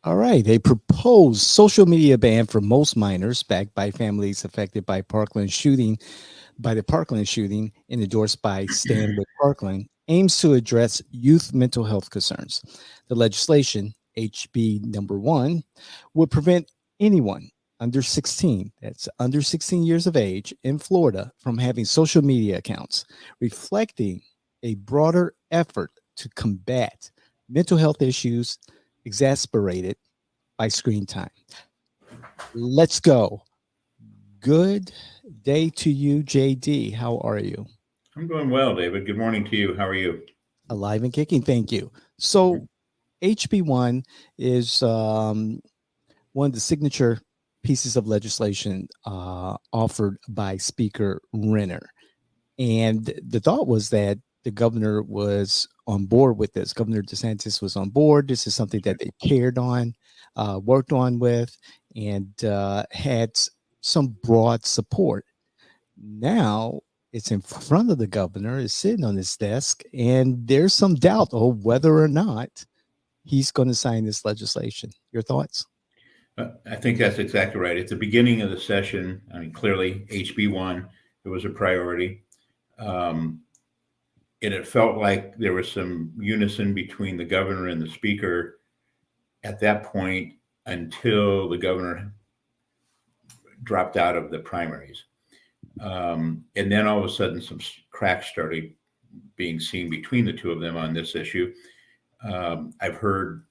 All right. A proposed social media ban for most minors, backed by families affected by the Parkland shooting and endorsed by Stand with Parkland, aims to address youth mental health concerns. The legislation, HB number 1, would prevent anyone under 16, that's under 16 years of age, in Florida from having social media accounts, reflecting a broader effort to combat mental health issues exacerbated by screen time. Let's go. Good day to you, JD. How are you? I'm doing well, David. Good morning to you. How are you? Alive and kicking. Thank you. So, HB1 is one of the signature pieces of legislation offered by Speaker Renner. And the thought was that the governor was on board with this. Governor DeSantis was on board. This is something that they cared on, worked on with, and had some broad support. Now it's in front of the governor, is sitting on his desk, and there's some doubt of whether or not he's going to sign this legislation. Your thoughts? I think that's exactly right. At the beginning of the session, I mean, clearly HB1, it was a priority. Um, and it felt like there was some unison between the governor and the speaker at that point until the governor dropped out of the primaries. And then all of a sudden, some cracks started being seen between the two of them on this issue. I've heard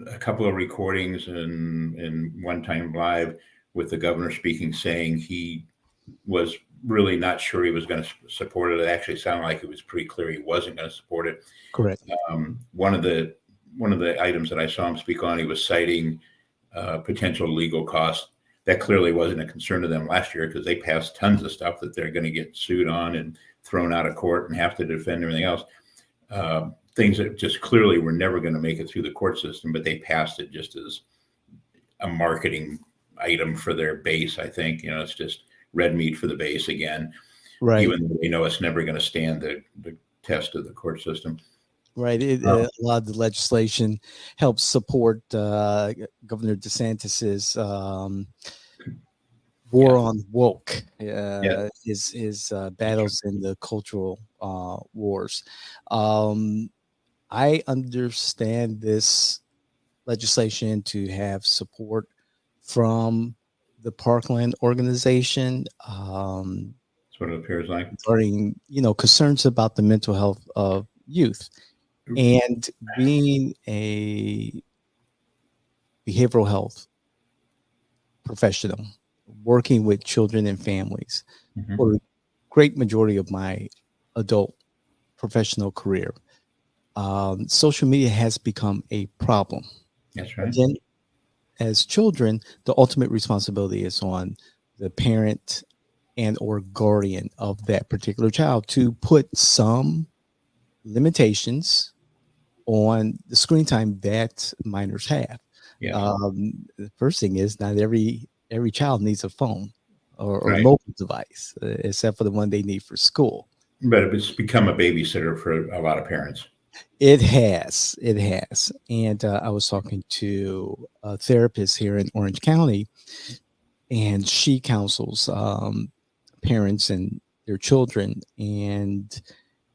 a couple of recordings and one time live with the governor speaking, saying he was really not sure he was going to support it. It actually sounded like it was pretty clear he wasn't going to support it. Correct. One of the items that I saw him speak on, he was citing potential legal costs. That clearly wasn't a concern to them last year because they passed tons of stuff that they're going to get sued on and thrown out of court and have to defend everything else. Things that just clearly were never going to make it through the court system, but they passed it just as a marketing item for their base. I think, it's just red meat for the base again, Right. even though they know it's never going to stand the test of the court system. Right. A lot of the legislation helps support Governor DeSantis's war on woke, his battles in the cultural wars. I understand this legislation to have support from the Parkland organization. That's what it appears like. Regarding, concerns about the mental health of youth. And being a behavioral health professional, working with children and families for the great majority of my adult professional career, social media has become a problem. That's right. Again, as children, the ultimate responsibility is on the parent and or guardian of that particular child to put some limitations on the screen time that minors have. The first thing is not every child needs a phone or mobile device, except for the one they need for school. But it's become a babysitter for a lot of parents. It has. And I was talking to a therapist here in Orange County, and she counsels parents and their children. And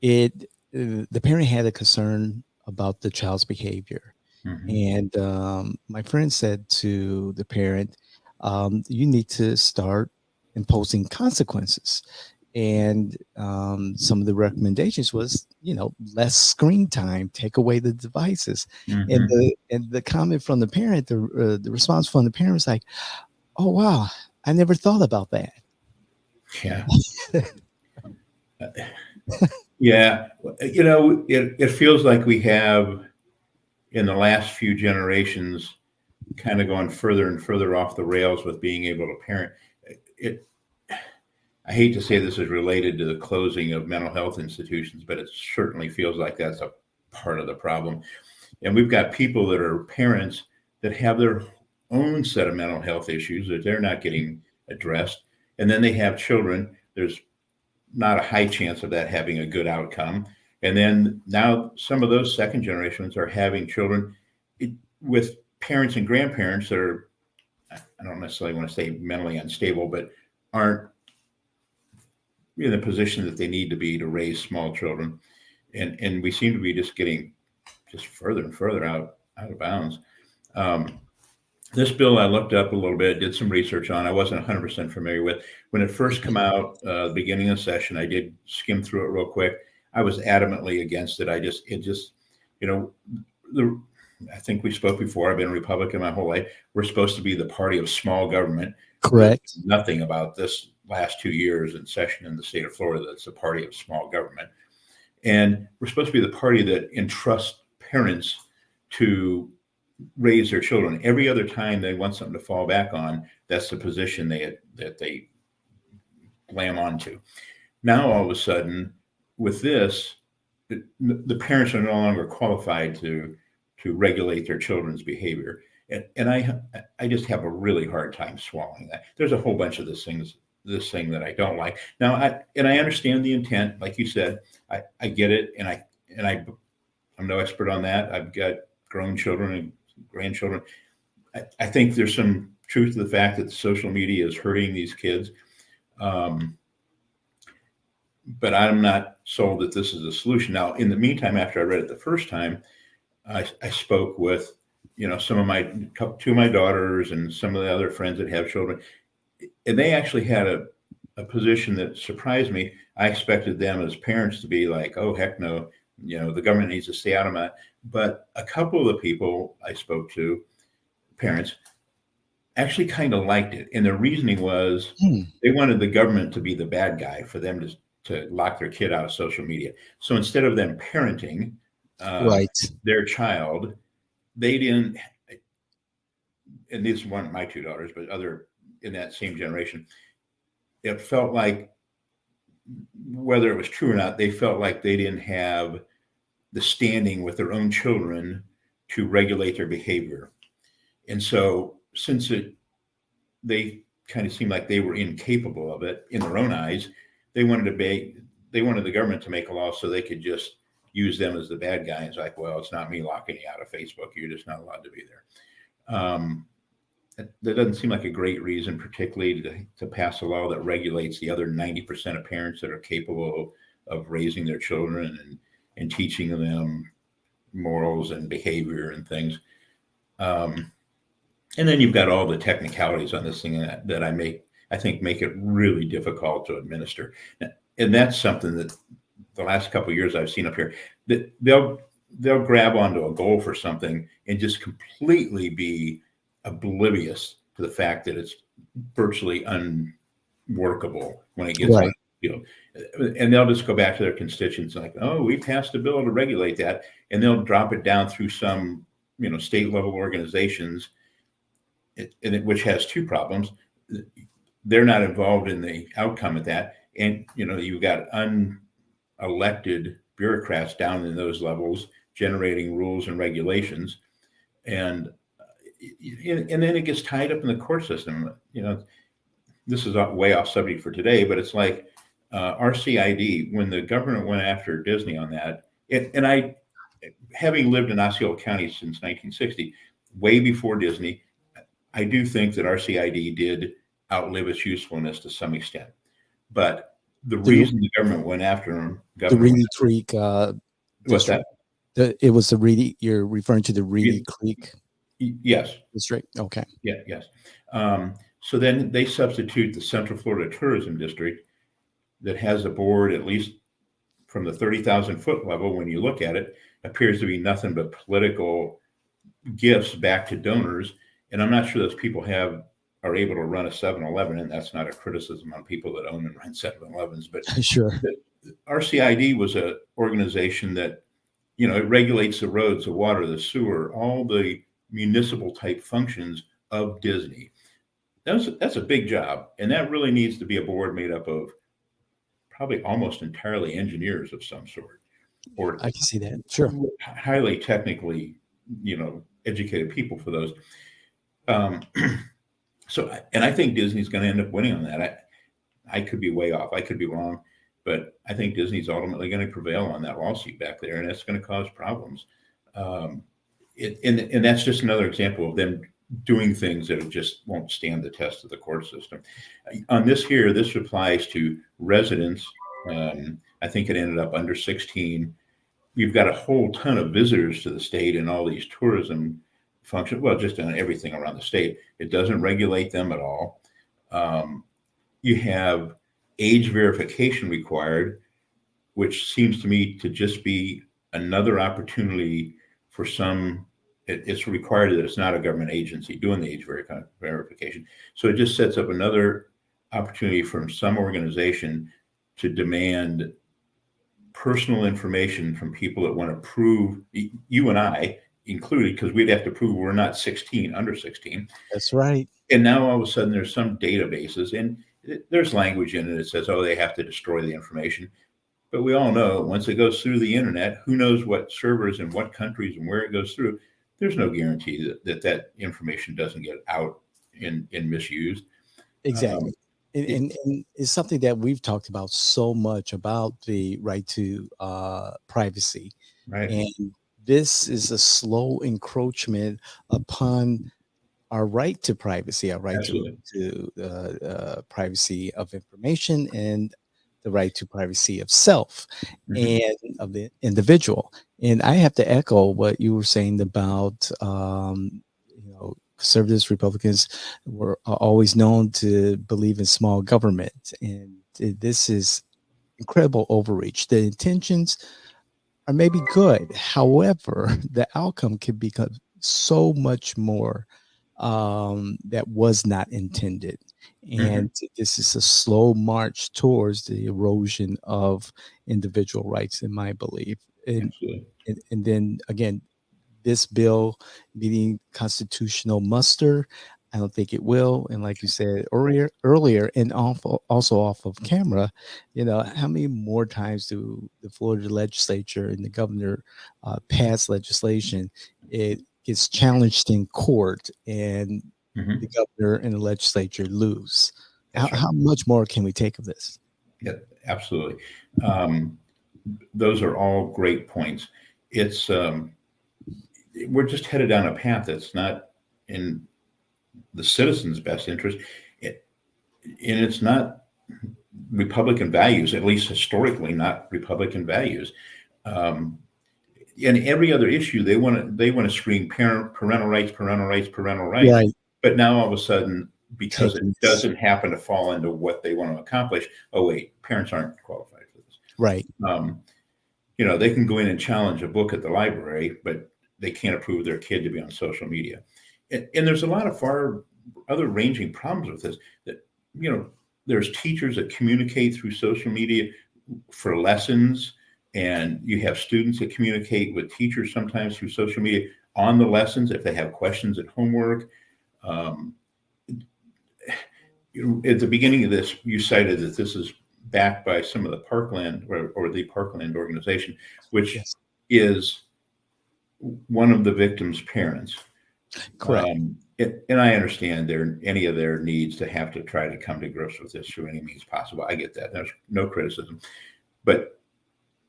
the parent had a concern about the child's behavior. And my friend said to the parent, you need to start imposing consequences. And some of the recommendations was, less screen time, take away the devices. And the comment from the parent, the response from the parent was like, oh, wow, I never thought about that. Yeah. Yeah. It feels like we have, in the last few generations, kind of gone further and further off the rails with being able to parent. I hate to say this is related to the closing of mental health institutions, but it certainly feels like that's a part of the problem. And we've got people that are parents that have their own set of mental health issues that they're not getting addressed. And then they have children. There's not a high chance of that having a good outcome. And then now some of those second generations are having children with parents and grandparents that are, I don't necessarily want to say mentally unstable, but aren't in the position that they need to be to raise small children. And we seem to be just getting just further and further out of bounds. This bill I looked up a little bit, did some research on. I wasn't 100% familiar with. When it first came out, beginning of session, I did skim through it real quick. I was adamantly against it. I think we spoke before. I've been a Republican my whole life. We're supposed to be the party of small government. Correct. There's nothing about this last 2 years in session in the state of Florida that's a party of small government. And we're supposed to be the party that entrusts parents to raise their children. Every other time they want something to fall back on, that's the position that they glam onto. Now, all of a sudden, with this, the parents are no longer qualified to regulate their children's behavior. And I just have a really hard time swallowing that. There's a whole bunch of this thing that I don't like. Now, I understand the intent, like you said. I get it, and I'm no expert on that. I've got grown children and grandchildren. I think there's some truth to the fact that social media is hurting these kids. But I'm not sold that this is a solution. Now, in the meantime, after I read it the first time, I spoke with, some of two of my daughters and some of the other friends that have children, and they actually had a position that surprised me. I expected them as parents to be like, oh, heck no, the government needs to stay out of that. But a couple of the people I spoke to, parents, actually kind of liked it. And the reasoning was they wanted the government to be the bad guy for them to lock their kid out of social media. So instead of them parenting their child, they didn't, and these weren't my two daughters, but other in that same generation, it felt like, whether it was true or not, they felt like they didn't have the standing with their own children to regulate their behavior. And so since they kind of seemed like they were incapable of it in their own eyes, they wanted the government to make a law so they could just use them as the bad guy. It's like, well, it's not me locking you out of Facebook. You're just not allowed to be there. That doesn't seem like a great reason, particularly to pass a law that regulates the other 90% of parents that are capable of raising their children and teaching them morals and behavior and things. And then you've got all the technicalities on this thing that I think make it really difficult to administer. And that's something that the last couple of years I've seen up here, that they'll grab onto a goal for something and just completely be oblivious to the fact that it's virtually unworkable when it gets on the field. And they'll just go back to their constituents like, oh, we passed a bill to regulate that. And they'll drop it down through some, state level organizations, which has two problems. They're not involved in the outcome of that. And, you've got unelected bureaucrats down in those levels generating rules and regulations. And then it gets tied up in the court system. This is way off subject for today, but it's like RCID, when the government went after Disney on that, and I, having lived in Osceola County since 1960, way before Disney, I do think that RCID did outlive its usefulness to some extent. But the reason the government went after them, the Reedy Creek, what's that? It was the Reedy. You're referring to the Reedy Creek. Yes. District. Okay. Yeah. Yes. So then they substitute the Central Florida Tourism District that has a board, at least from the 30,000 foot level, when you look at it, appears to be nothing but political gifts back to donors. And I'm not sure those people are able to run a 7-Eleven, and that's not a criticism on people that own and run 7-Elevens, but sure. RCID was an organization that, it regulates the roads, the water, the sewer, all the municipal type functions of Disney. That's a big job, and that really needs to be a board made up of probably almost entirely engineers of some sort, or I can see that. Sure. Highly technically, educated people for those. So, and I think Disney's going to end up winning on that. I could be way off. I could be wrong, but I think Disney's ultimately going to prevail on that lawsuit back there, and it's going to cause problems. and that's just another example of them doing things that just won't stand the test of the court system. On this here, this applies to residents. I think it ended up under 16. You've got a whole ton of visitors to the state and all these tourism functions. Well, just on everything around the state. It doesn't regulate them at all. You have age verification required, which seems to me to just be another opportunity for some. It's required that it's not a government agency doing the age verification. So it just sets up another opportunity from some organization to demand personal information from people that want to prove, you and I included, because we'd have to prove we're not 16, under 16. That's right. And now all of a sudden there's some databases, and there's language in it that says, oh, they have to destroy the information. But we all know once it goes through the internet, who knows what servers in what countries and where it goes through. There's no guarantee that information doesn't get out and misused. Exactly. And it's something that we've talked about so much, about the right to privacy. Right. And this is a slow encroachment upon our right to privacy, our right Absolutely. to privacy of information, and the right to privacy of self and of the individual. And I have to echo what you were saying about, conservatives, Republicans are always known to believe in small government. And this is incredible overreach. The intentions are maybe good. However, the outcome can become so much more that was not intended. And this is a slow march towards the erosion of individual rights, in my belief. And then again, this bill meeting constitutional muster, I don't think it will. And like you said earlier, and also off of camera, how many more times do the Florida legislature and the governor pass legislation? It gets challenged in court, and the governor and the legislature lose. How much more can we take of this? Yeah, absolutely. Those are all great points. It's we're just headed down a path that's not in the citizens' best interest, and it's not Republican values, at least historically, not Republican values. And every other issue, they want to scream parental rights, right. But now all of a sudden, because it doesn't happen to fall into what they want to accomplish, oh wait, parents aren't qualified for this. Right. They can go in and challenge a book at the library, but they can't approve their kid to be on social media. And there's a lot of other ranging problems with this. That there's teachers that communicate through social media for lessons, and you have students that communicate with teachers sometimes through social media on the lessons if they have questions at homework. At the beginning of this, you cited that this is backed by some of the Parkland or the Parkland organization, which is one of the victims' parents. Correct. And I understand any of their needs to have to try to come to grips with this through any means possible. I get that. There's no criticism. But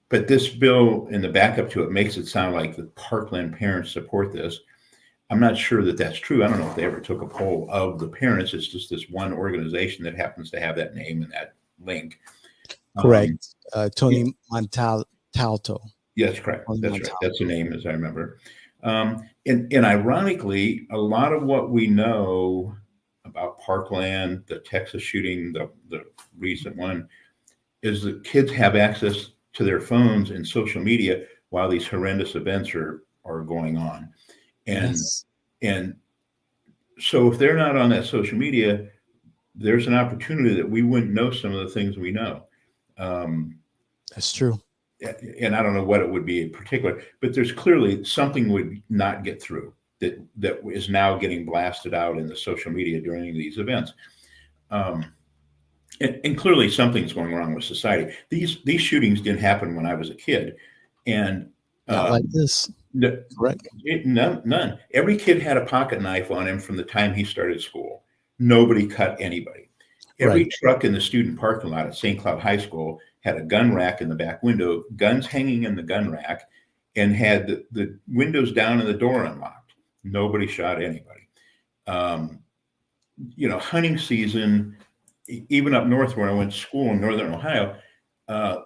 this bill and the backup to it makes it sound like the Parkland parents support this. I'm not sure that that's true. I don't know if they ever took a poll of the parents. It's just this one organization that happens to have that name and that link. Correct. Tony Montalto. Yes, correct. That's right. That's the name, as I remember. And ironically, a lot of what we know about Parkland, the Texas shooting, the recent one, is that kids have access to their phones and social media while these horrendous events are going on. And so if they're not on that social media, there's an opportunity that we wouldn't know some of the things we know. That's true. And I don't know what it would be in particular, but there's clearly something would not get through that is now getting blasted out in the social media during these events. And clearly something's going wrong with society. These shootings didn't happen when I was a kid. And not like this. Correct. None. Every kid had a pocket knife on him from the time he started school. Nobody cut anybody. Every truck in the student parking lot at St. Cloud High School had a gun rack in the back window, guns hanging in the gun rack, and had the windows down and the door unlocked. Nobody shot anybody. Um, hunting season, even up north where I went to school in northern Ohio,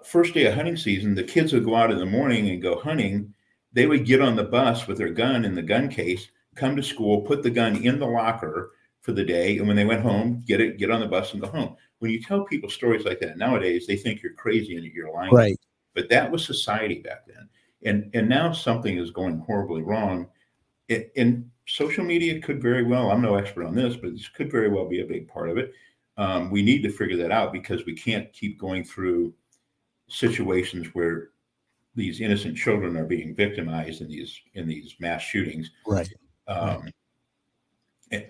first day of hunting season, the kids would go out in the morning and go hunting. They would get on the bus with their gun in the gun case, come to school, put the gun in the locker for the day, and when they went home, get on the bus and go home. When you tell people stories like that nowadays, they think you're crazy and you're lying. Right. But that was society back then. And now something is going horribly wrong. And social media could very well, I'm no expert on this, but this could very well be a big part of it. We need to figure that out because we can't keep going through situations where these innocent children are being victimized in these mass shootings. Right.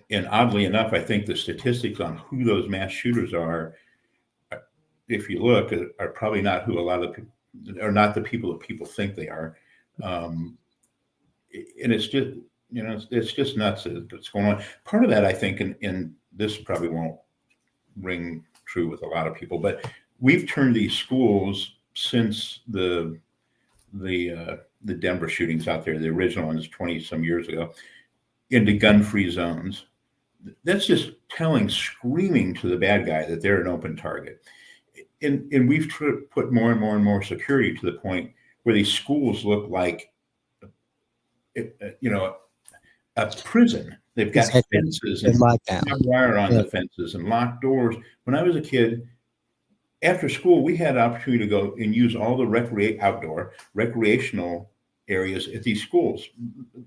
And oddly enough, I think the statistics on who those mass shooters are, if you look, are probably not who a lot of people are, not the people that people think they are. And it's just, it's just nuts what's going on. Part of that, I think, and this probably won't ring true with a lot of people, but we've turned these schools since the Denver shootings out there, the original ones 20 some years ago, into gun-free zones. That's just screaming to the bad guy that they're an open target. And we've put more and more and more security to the point where these schools look like, a prison. They've got fences and wire on the fences and locked doors. When I was a kid, after school, we had an opportunity to go and use all the outdoor recreational areas at these schools,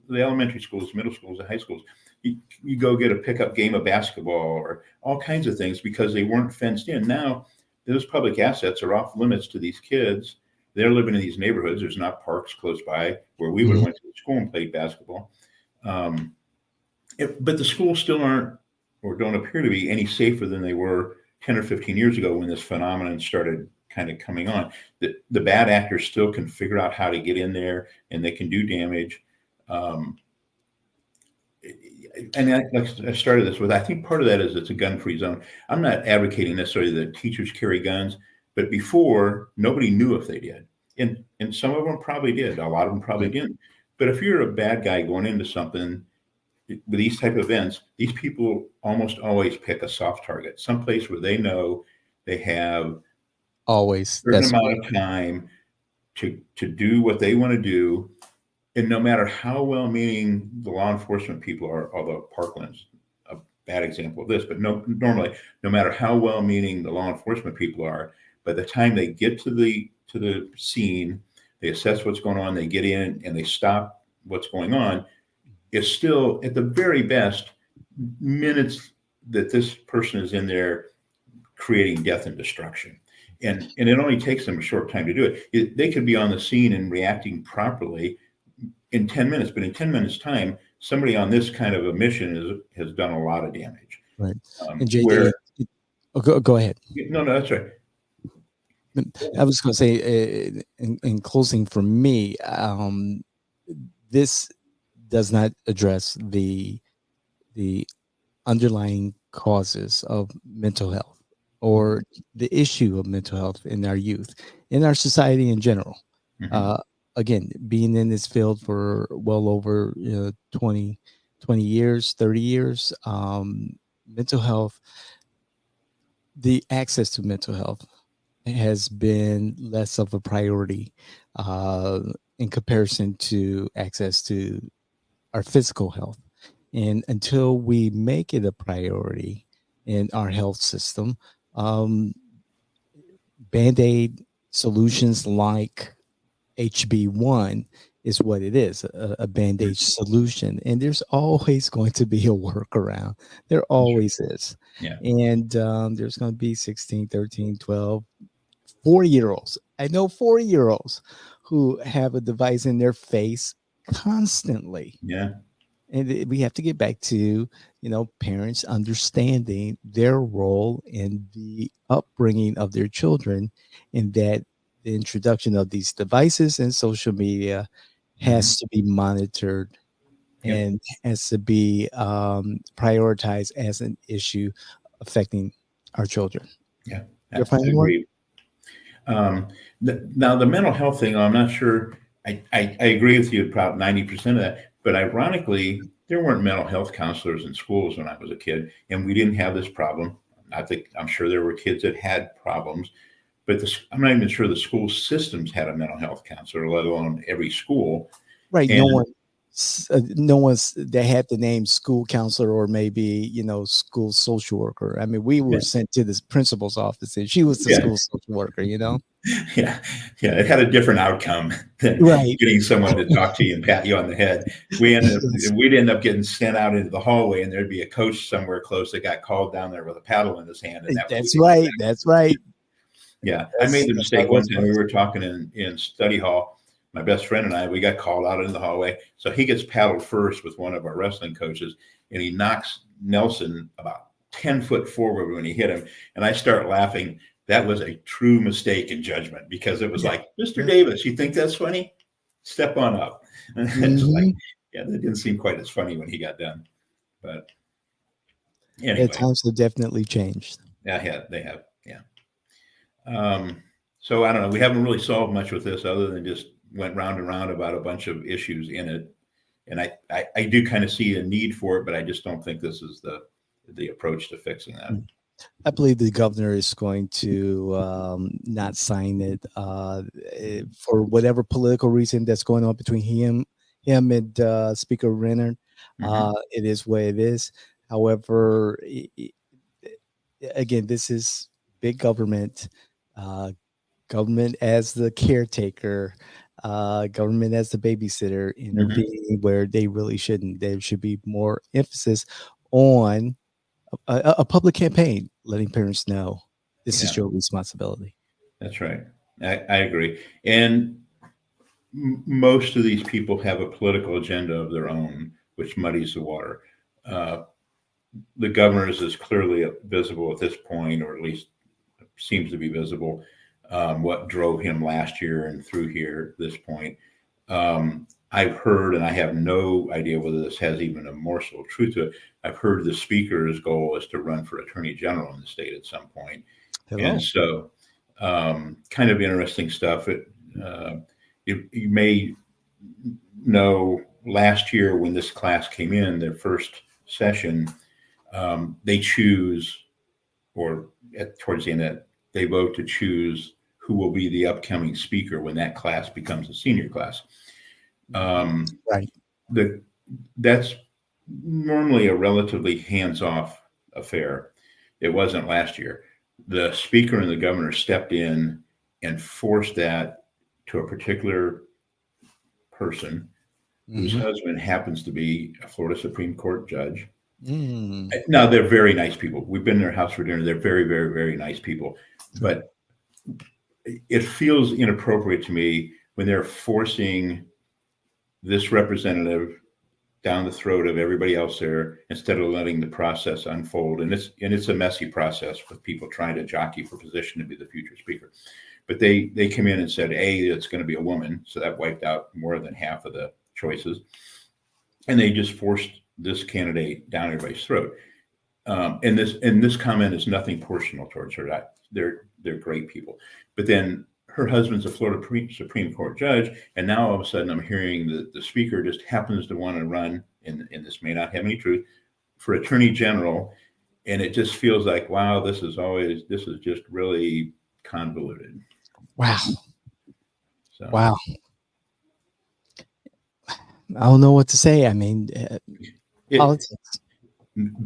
the elementary schools, middle schools, and high schools. You go get a pickup game of basketball or all kinds of things because they weren't fenced in. Now, those public assets are off limits to these kids. They're living in these neighborhoods. There's not parks close by where we would have went to school and played basketball. But the schools still aren't, or don't appear to be, any safer than they were 10 or 15 years ago when this phenomenon started kind of coming on. The bad actors still can figure out how to get in there and they can do damage. And I started this with, I think part of that is it's a gun-free zone. I'm not advocating necessarily that teachers carry guns, but before, nobody knew if they did. And some of them probably did. A lot of them probably didn't. But if you're a bad guy going into something with these type of events, these people almost always pick a soft target, someplace where they know they have always a certain amount of time to do what they want to do. And no matter how well-meaning the law enforcement people are, although Parkland's a bad example of this, but normally, no matter how well-meaning the law enforcement people are, by the time they get to the scene, they assess what's going on, they get in and they stop what's going on, is still at the very best minutes that this person is in there creating death and destruction. And it only takes them a short time to do it. They could be on the scene and reacting properly in 10 minutes, but in 10 minutes time, somebody on this kind of a mission has done a lot of damage. Right. And JD, go ahead. No, that's right. I was going to say, in closing for me, this does not address the underlying causes of mental health or the issue of mental health in our youth, in our society in general. Again, being in this field for well over 20 years, 30 years, mental health, the access to mental health has been less of a priority in comparison to access to our physical health. And until we make it a priority in our health system, Band-Aid solutions like HB1 is what it is, a Band-Aid solution. And there's always going to be a workaround. There always is. Yeah. And there's going to be 16, 13, 12, 4-year-olds. I know 4-year-olds who have a device in their face constantly. Yeah. And we have to get back to, parents understanding their role in the upbringing of their children, and that the introduction of these devices and social media has to be monitored and has to be prioritized as an issue affecting our children. Yeah. Your final word? Now, the mental health thing, I'm not sure. I agree with you about 90% of that. But ironically, there weren't mental health counselors in schools when I was a kid, and we didn't have this problem. I think I'm sure there were kids that had problems, but I'm not even sure the school systems had a mental health counselor, let alone every school. Right. And No one's that had the name school counselor or maybe, school social worker. I mean, we were yeah, sent to this principal's office and she was the yeah, school social worker, yeah, yeah, it had a different outcome than Right. getting someone to talk to you and pat you on the head. Yes. We'd end up getting sent out into the hallway, and there'd be a coach somewhere close that got called down there with a paddle in his hand, and that was That's the right. That's right. yeah. I made the That's how mistake it one was. time. We were talking in study hall. My best friend and I, we got called out in the hallway. So he gets paddled first with one of our wrestling coaches, and he knocks Nelson about 10 foot forward when he hit him. And I start laughing. That was a true mistake in judgment because it was Yeah. like, Mr. Davis, you think that's funny? Step on up. And it's like, Hmm. yeah, that didn't seem quite as funny when he got done. But Yeah, anyway, times have definitely changed. yeah, they have. Yeah. So I don't know. We haven't really solved much with this other than just went round and round about a bunch of issues in it. And I do kind of see a need for it, but I just don't think this is the approach to fixing that. I believe the governor is going to not sign it for whatever political reason that's going on between him and Speaker Renner. Hmm. It is what it is. However, again, this is big government, uh, government as the caretaker, government as the babysitter, Hmm. intervening where they really shouldn't. There should be more emphasis on a public campaign letting parents know this is Yeah, your responsibility. that's right. I agree. And most of these people have a political agenda of their own, which muddies the water. Uh, the governor's is clearly visible at this point, or at least seems to be visible. What drove him last year and through here at this point. I've heard, and I have no idea whether this has even a morsel of truth to it. I've heard the speaker's goal is to run for attorney general in the state at some point, and Hello. so kind of interesting stuff. You may know last year when this class came in, their first session, they choose, or towards the end of it, they vote to choose who will be the upcoming speaker when that class becomes a senior class. Right. The That's normally a relatively hands-off affair. It wasn't last year. The speaker and the governor stepped in and forced that to a particular person whose Hmm. husband happens to be a Florida Supreme Court judge. Mm. Now, they're very nice people. We've been in their house for dinner. They're very, very, very nice people. Right. But it feels inappropriate to me when they're forcing this representative down the throat of everybody else there instead of letting the process unfold. And it's a messy process with people trying to jockey for position to be the future speaker. But they come in and said, A, it's going to be a woman, so that wiped out more than half of the choices, and they just forced this candidate down everybody's throat. And this comment is nothing personal towards her. They're great people, but then her husband's a Florida Supreme Court judge, and now all of a sudden I'm hearing that the speaker just happens to want to run, and this may not have any truth, for attorney general, and it just feels like, wow, this is just really convoluted. Wow. So Wow. I don't know what to say. I mean, it politics.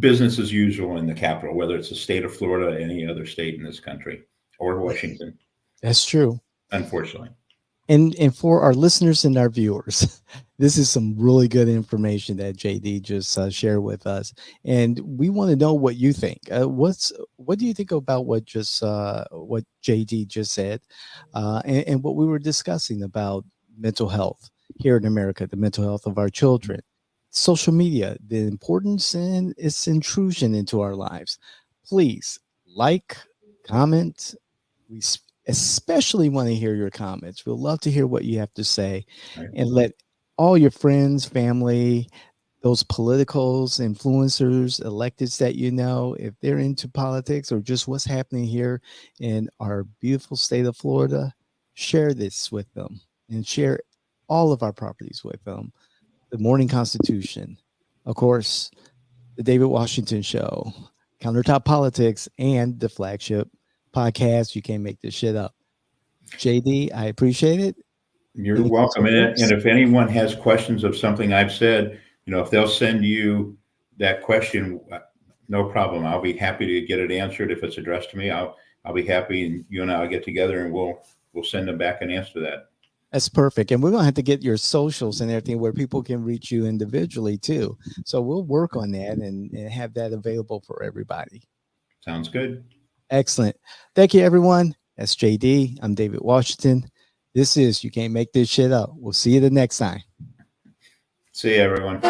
business as usual in the capital, whether it's the state of Florida, any other state in this country, or Washington, That's true. unfortunately. And for our listeners and our viewers, this is some really good information that JD just shared with us, and we want to know what you think. What do you think about what JD just said, and what we were discussing about mental health here in America, the mental health of our children, social media, the importance and its intrusion into our lives. Please like, comment. Especially want to hear your comments. We'll love to hear what you have to say, Right? and let all your friends, family, those politicals, influencers, electeds that you know, if they're into politics or just what's happening here in our beautiful state of Florida, share this with them and share all of our properties with them. The Morning Constitution, of course, the David Washington Show, Countertop Politics, and the flagship podcast, You Can't Make This Shit Up. JD, I appreciate it. You're welcome. And if anyone has questions of something I've said, if they'll send you that question, no problem. I'll be happy to get it answered. If it's addressed to me, I'll be happy, and you and I'll get together and we'll send them back an answer to that. That's perfect. And we're going to have to get your socials and everything where people can reach you individually too. So we'll work on that and have that available for everybody. Sounds good. Excellent. Thank you, everyone. That's JD. I'm David Washington. This is You Can't Make This Shit Up. We'll see you the next time. See you, everyone.